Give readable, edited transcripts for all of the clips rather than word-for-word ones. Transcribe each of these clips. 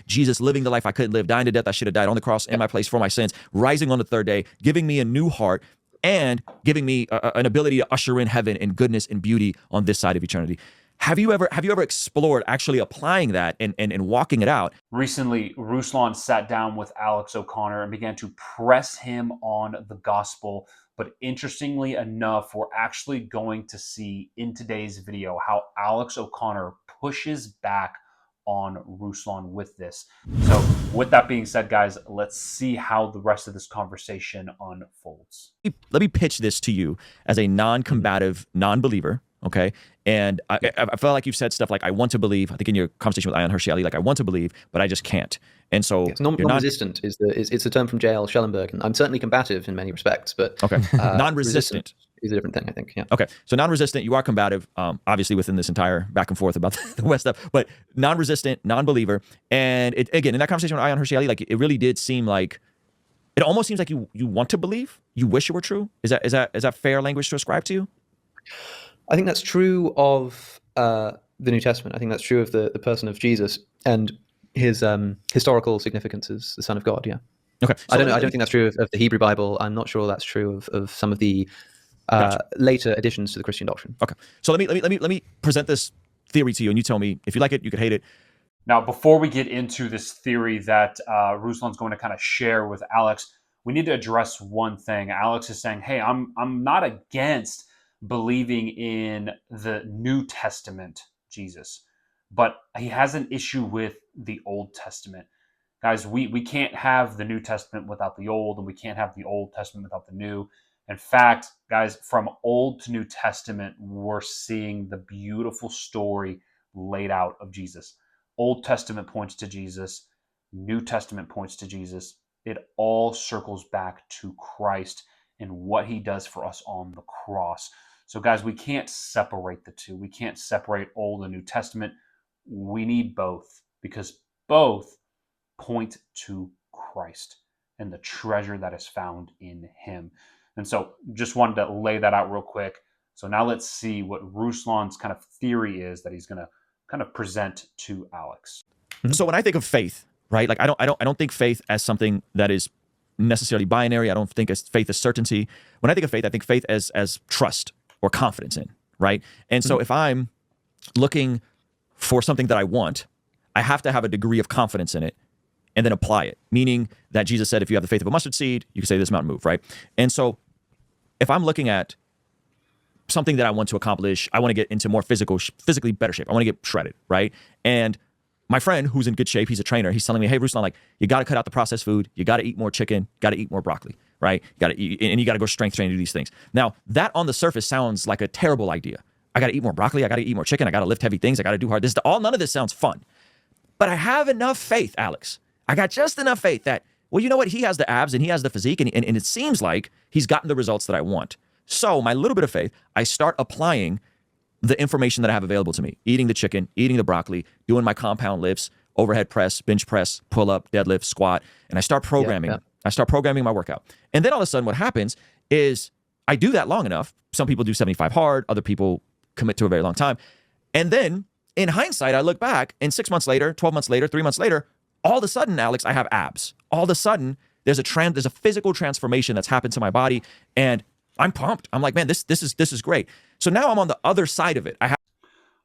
Jesus living the life I couldn't live, dying to death I should have died on the cross in my place for my sins, rising on the third day, giving me a new heart, and giving me an ability to usher in heaven and goodness and beauty on this side of eternity. Have you ever explored actually applying that and walking it out? Recently, Ruslan sat down with Alex O'Connor and began to press him on the gospel. But interestingly enough, we're actually going to see in today's video how Alex O'Connor pushes back on Ruslan with this. So with that being said, guys, let's see how the rest of this conversation unfolds. Let me pitch this to you as a non-combative non-believer, okay? And I felt like you've said stuff like, I want to believe, I think in your conversation with Ian Hershiali, like, I want to believe, but I just can't. And so yes, non-resistant it's a term from J.L. Schellenberg, and I'm certainly combative in many respects, but okay. Non-resistant is a different thing, I think. Yeah. Okay. So non-resistant, you are combative, obviously within this entire back and forth about the West stuff, but non-resistant, non-believer. And it, again, in that conversation with Ian Hershiali, like, it really did seem like, it almost seems like you want to believe, you wish it were true. Is that fair language to ascribe to you? I think that's true of the New Testament. I think that's true of the person of Jesus and his historical significance as the Son of God. Yeah. Okay. So I don't think that's true of the Hebrew Bible. I'm not sure that's true of some of the later additions to the Christian doctrine. Okay. So let me present this theory to you, and you tell me if you like it, you could hate it. Now, before we get into this theory that Ruslan's going to kind of share with Alex, we need to address one thing. Alex is saying, hey, I'm not against believing in the New Testament Jesus, but he has an issue with the Old Testament. Guys, we can't have the New Testament without the Old, and we can't have the Old Testament without the New. In fact, guys, from Old to New Testament, we're seeing the beautiful story laid out of Jesus. Old Testament points to Jesus. New Testament points to Jesus. It all circles back to Christ and what he does for us on the cross. So guys, we can't separate the two. We can't separate Old and New Testament. We need both, because both point to Christ and the treasure that is found in him. And so just wanted to lay that out real quick. So now let's see what Ruslan's kind of theory is that he's going to kind of present to Alex. So when I think of faith, right? Like, I don't think faith as something that is necessarily binary. I don't think as faith as certainty. When I think of faith as trust or confidence in, right? And so if I'm looking for something that I want, I have to have a degree of confidence in it and then apply it. Meaning that Jesus said, if you have the faith of a mustard seed, you can say this mountain move, right? And so if I'm looking at something that I want to accomplish, I want to get into more physically better shape. I want to get shredded, right? And my friend who's in good shape, he's a trainer, he's telling me, hey, Ruslan, like, you got to cut out the processed food. You got to eat more chicken, got to eat more broccoli, right? You got to eat, and you got to go strength training to do these things. Now, that on the surface sounds like a terrible idea. I got to eat more broccoli. I got to eat more chicken. I got to lift heavy things. I got to do hard. None of this sounds fun. But I have enough faith, Alex. I got just enough faith that, well, you know what? He has the abs and he has the physique, and it seems like he's gotten the results that I want. So my little bit of faith, I start applying the information that I have available to me, eating the chicken, eating the broccoli, doing my compound lifts, overhead press, bench press, pull up, deadlift, squat, and I start programming. Yeah. I start programming my workout. And then all of a sudden what happens is I do that long enough. Some people do 75 hard, other people commit to a very long time. And then in hindsight, I look back and 6 months later, 12 months later, 3 months later, all of a sudden, Alex, I have abs. All of a sudden, there's a physical transformation that's happened to my body, and I'm pumped. I'm like, man, this is great. So now I'm on the other side of it.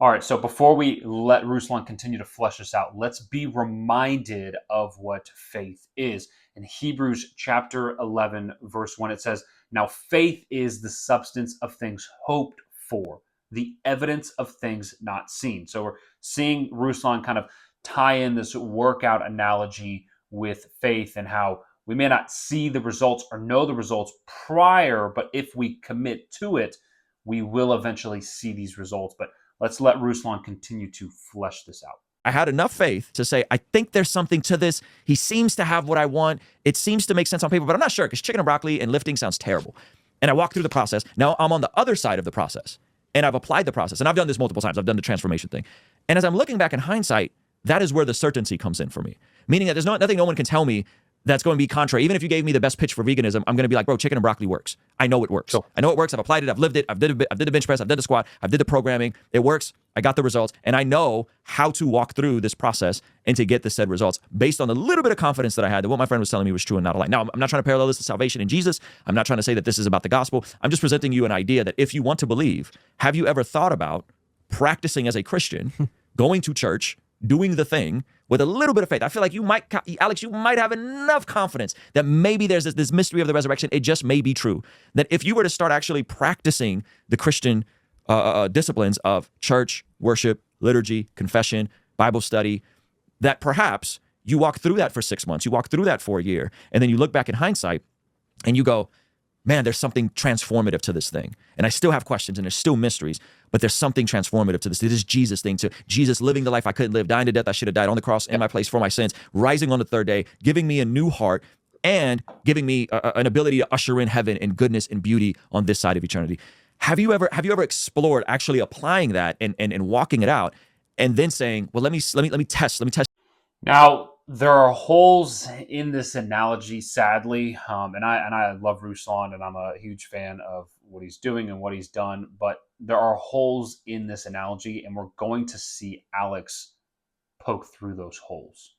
All right, so before we let Ruslan continue to flesh this out, let's be reminded of what faith is. In Hebrews chapter 11, verse 1, it says, now faith is the substance of things hoped for, the evidence of things not seen. So we're seeing Ruslan kind of tie in this workout analogy with faith and how we may not see the results or know the results prior, but if we commit to it, we will eventually see these results. But let's let Ruslan continue to flesh this out. I had enough faith to say, I think there's something to this. He seems to have what I want. It seems to make sense on paper, but I'm not sure, because chicken and broccoli and lifting sounds terrible. And I walked through the process. Now I'm on the other side of the process, and I've applied the process. And I've done this multiple times. I've done the transformation thing. And as I'm looking back in hindsight, that is where the certainty comes in for me. Meaning that there's nothing no one can tell me that's going to be contrary. Even if you gave me the best pitch for veganism, I'm going to be like, bro, chicken and broccoli works. I know it works. Sure. I know it works. I've applied it. I've lived it. I've did the bench press. I've did the squat. I've did the programming. It works. I got the results. And I know how to walk through this process and to get the said results based on a little bit of confidence that I had that what my friend was telling me was true and not a lie. Now, I'm not trying to parallel this to salvation in Jesus. I'm not trying to say that this is about the gospel. I'm just presenting you an idea that if you want to believe, have you ever thought about practicing as a Christian, going to church, doing the thing with a little bit of faith? I feel like you might, Alex, you might have enough confidence that maybe there's this mystery of the resurrection. It just may be true. That if you were to start actually practicing the Christian disciplines of church, worship, liturgy, confession, Bible study, that perhaps you walk through that for 6 months, you walk through that for a year, and then you look back in hindsight and you go, man, there's something transformative to this thing. And I still have questions and there's still mysteries, but there's something transformative to this. This Jesus thing, to Jesus living the life I couldn't live, dying to death I should have died on the cross in my place for my sins, rising on the third day, giving me a new heart, and giving me an ability to usher in heaven and goodness and beauty on this side of eternity. Have you ever explored actually applying that and walking it out and then saying, well, let me test. Now, there are holes in this analogy, sadly, and I love Ruslan, and I'm a huge fan of what he's doing and what he's done, but there are holes in this analogy, and we're going to see Alex poke through those holes.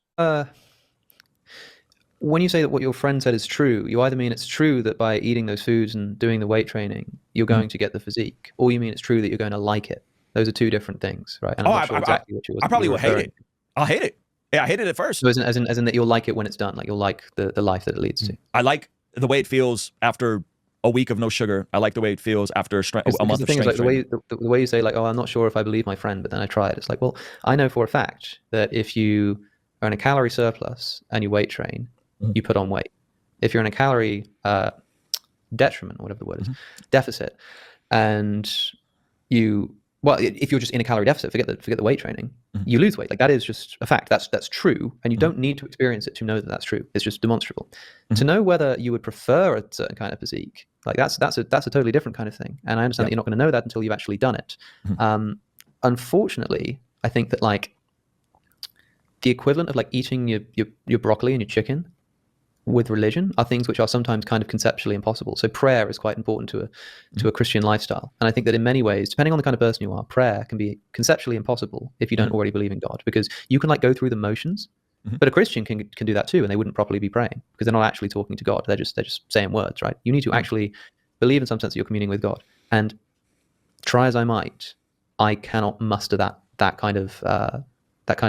When you say that what your friend said is true, you either mean it's true that by eating those foods and doing the weight training, you're going to get the physique, or you mean it's true that you're going to like it. Those are two different things, right? And I'm not sure exactly what I probably will hate it. I'll hate it. Yeah, I hated it at first. So as in that you'll like it when it's done, like you'll like the life that it leads to. I like the way it feels after a week of no sugar. I like the way it feels after a month of strength like training. the way you say like, oh, I'm not sure if I believe my friend, but then I try it. It's like, well, I know for a fact that if you are in a calorie surplus and you weight train, you put on weight. If you're in a calorie detriment, or whatever the word is, deficit, and if you're just in a calorie deficit, forget the weight training, you lose weight. Like that is just a fact. That's true, and you don't need to experience it to know that that's true. It's just demonstrable. To know whether you would prefer a certain kind of physique, like that's a totally different kind of thing. And I understand that you're not going to know that until you've actually done it. Unfortunately, I think that like the equivalent of like eating your broccoli and your chicken with religion are things which are sometimes kind of conceptually impossible. So prayer is quite important to a Christian lifestyle. And I think that in many ways, depending on the kind of person you are, prayer can be conceptually impossible if you don't already believe in God, because you can like go through the motions, but a Christian can do that too, and they wouldn't properly be praying because they're not actually talking to God. They're just saying words, right? You need to actually believe in some sense that you're communing with God. And try as I might, I cannot muster that kind of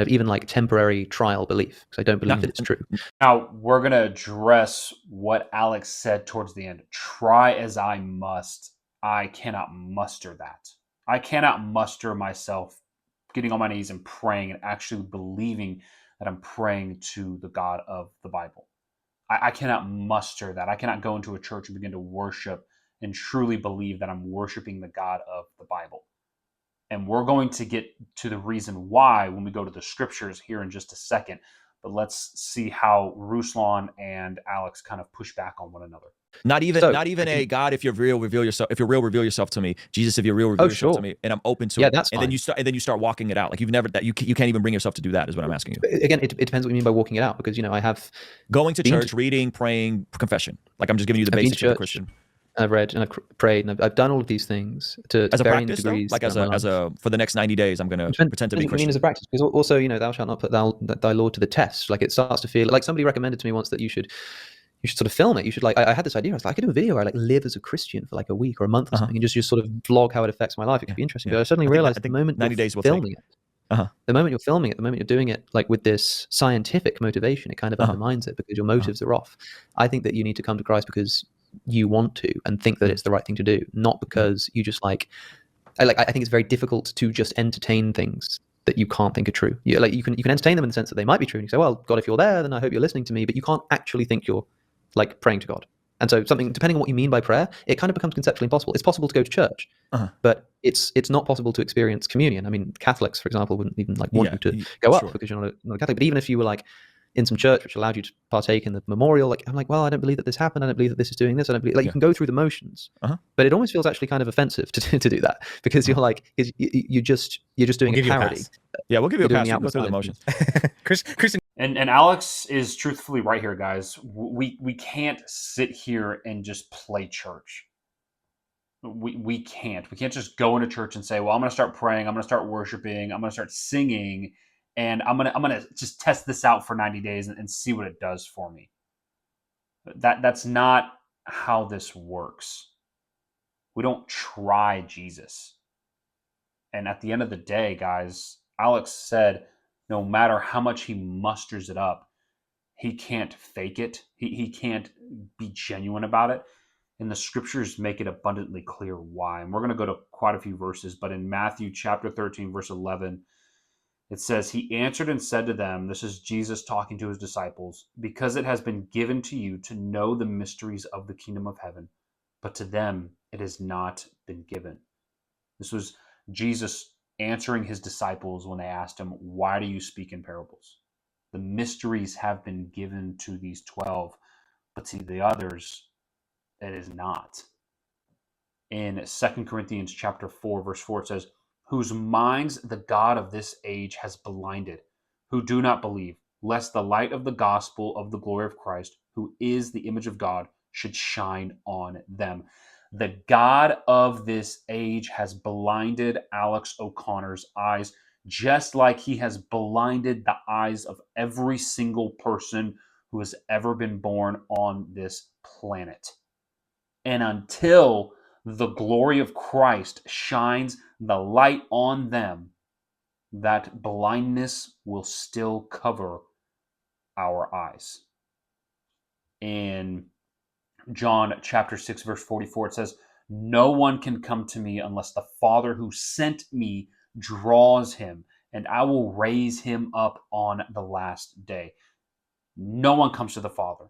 even like temporary trial belief, because I don't believe that it's true. Now, we're going to address what Alex said towards the end. Try as I must, I cannot muster that. I cannot muster myself getting on my knees and praying and actually believing that I'm praying to the God of the Bible. I cannot muster that. I cannot go into a church and begin to worship and truly believe that I'm worshiping the God of the Bible. And we're going to get to the reason why when we go to the scriptures here in just a second. But let's see how Ruslan and Alex kind of push back on one another. Not even a God, if you're real, reveal yourself. If you're real, reveal yourself to me. Jesus, if you're real, reveal yourself to me. And I'm open to it. That's fine. And then you start walking it out. Like you can't even bring yourself to do that, is what I'm asking you. Again, it depends what you mean by walking it out, because I have going to church, reading, praying, confession. Like I'm just giving you the basics of the Christian. I've read and I've prayed and I've done all of these things to as a varying practice, degrees. Like as a for the next 90 days, I'm going to pretend to be Christian. I mean, as a practice, because also thou shalt not put thy Lord to the test. Like it starts to feel like somebody recommended to me once that you should sort of film it. You should like I had this idea. I was like, I could do a video where I like live as a Christian for like a week or a month or something, and just sort of vlog how it affects my life. It could be interesting. But I suddenly realized the moment 90 days will filming take. it. The moment you're filming it, the moment you're doing it like with this scientific motivation, it kind of undermines it because your motives are off. I think that you need to come to Christ because you want to and think that it's the right thing to do, not because you just I think it's very difficult to just entertain things that you can't think are true. You can entertain them in the sense that they might be true, and you say, well, God, if you're there, then I hope you're listening to me, but you can't actually think you're like praying to God. And so something, depending on what you mean by prayer, it kind of becomes conceptually impossible. It's possible to go to church, but it's not possible to experience communion. I mean, Catholics, for example, wouldn't even like want you to go up because you're not a Catholic. But even if you were like in some church which allowed you to partake in the memorial. Like, I'm like, well, I don't believe that this happened. I don't believe that this is doing this. I don't believe, like, you can go through the motions, but it almost feels actually kind of offensive to do that, because you're like, you're just doing We'll give a you a parody. pass. Yeah, we'll give you a You're doing pass. the You can go outward through the side. motions. Christian, And Alex is truthfully right here, guys. We can't sit here and just play church. We can't. We can't just go into church and say, well, I'm going to start praying. I'm going to start worshiping. I'm going to start singing. And I'm gonna just test this out for 90 days and see what it does for me. That's not how this works. We don't try Jesus. And at the end of the day, guys, Alex said, no matter how much he musters it up, he can't fake it. He can't be genuine about it. And the scriptures make it abundantly clear why. And we're going to go to quite a few verses, but in Matthew chapter 13, verse 11, it says, he answered and said to them, this is Jesus talking to his disciples, because it has been given to you to know the mysteries of the kingdom of heaven, but to them it has not been given. This was Jesus answering his disciples when they asked him, why do you speak in parables? The mysteries have been given to these 12, but to the others, it is not. In 2 Corinthians chapter 4, verse 4, it says, whose minds the God of this age has blinded, who do not believe, lest the light of the gospel of the glory of Christ, who is the image of God, should shine on them. The God of this age has blinded Alex O'Connor's eyes, just like he has blinded the eyes of every single person who has ever been born on this planet. And until the glory of Christ shines the light on them, that blindness will still cover our eyes. In John chapter 6, verse 44, it says, no one can come to me unless the Father who sent me draws him, and I will raise him up on the last day. No one comes to the Father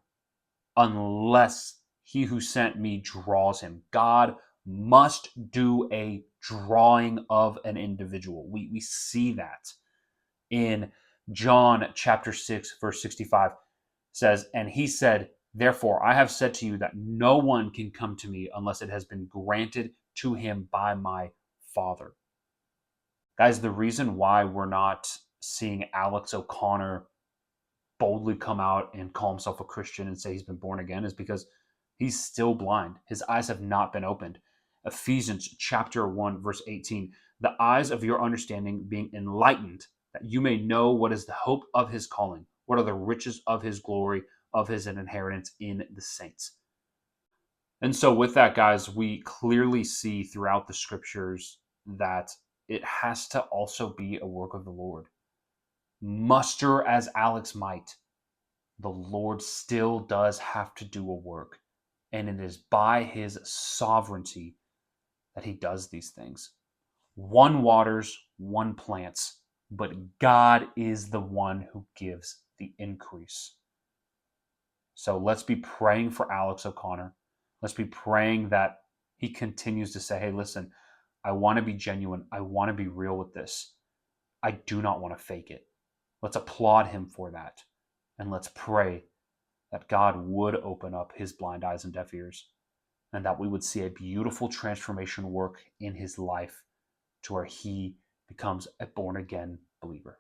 unless he who sent me draws him. God must do a drawing of an individual. We see that in John chapter 6, verse 65 says, and he said, therefore, I have said to you that no one can come to me unless it has been granted to him by my Father. Guys, the reason why we're not seeing Alex O'Connor boldly come out and call himself a Christian and say he's been born again is because he's still blind. His eyes have not been opened. Ephesians chapter 1, verse 18, the eyes of your understanding being enlightened, that you may know what is the hope of his calling, what are the riches of his glory, of his inheritance in the saints. And so with that, guys, we clearly see throughout the scriptures that it has to also be a work of the Lord. Muster as Alex might, the Lord still does have to do a work. And it is by his sovereignty that he does these things. One waters, one plants, but God is the one who gives the increase. So let's be praying for Alex O'Connor. Let's be praying that he continues to say, hey, listen, I want to be genuine. I want to be real with this. I do not want to fake it. Let's applaud him for that. And let's pray that God would open up his blind eyes and deaf ears, and that we would see a beautiful transformation work in his life to where he becomes a born-again believer.